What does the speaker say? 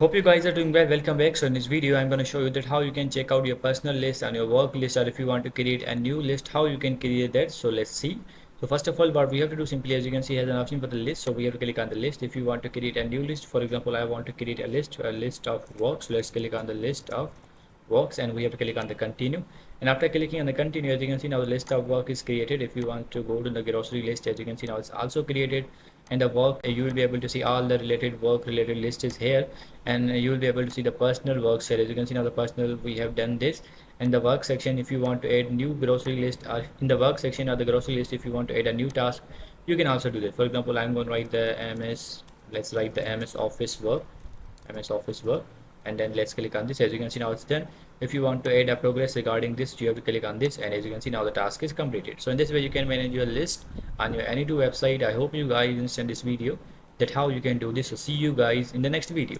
Hope you guys are doing well. Welcome back. So in this video I'm going to show you that how you can check out your personal list and your work list, or if you want to create a new list, how you can create that. So let's see. So first of all, what we have to do, simply, as you can see, has an option for the list. So we have to click on the list. If you want to create a new list, for example, I want to create a list of work. So let's click on the list of works and we have to click on the continue. And after clicking on the continue, as you can see, now the list of work is created. If you want to go to the grocery list, as you can see, now it's also created. And the work, you will be able to see all the related work related list is here, and you will be able to see the personal works here. As you can see, now the personal, we have done this. And the work section, if you want to add new grocery list, or in the work section or the grocery list, if you want to add a new task, you can also do that. For example, I'm going to write the ms, let's write the ms office work, and then let's click on this. As you can see, now it's done. If you want to add a progress regarding this, you have to click on this, and as you can see, now the task is completed. So in this way you can manage your list on your Any.do website. I hope you guys understand this video, that how you can do this. So see you guys in the next video.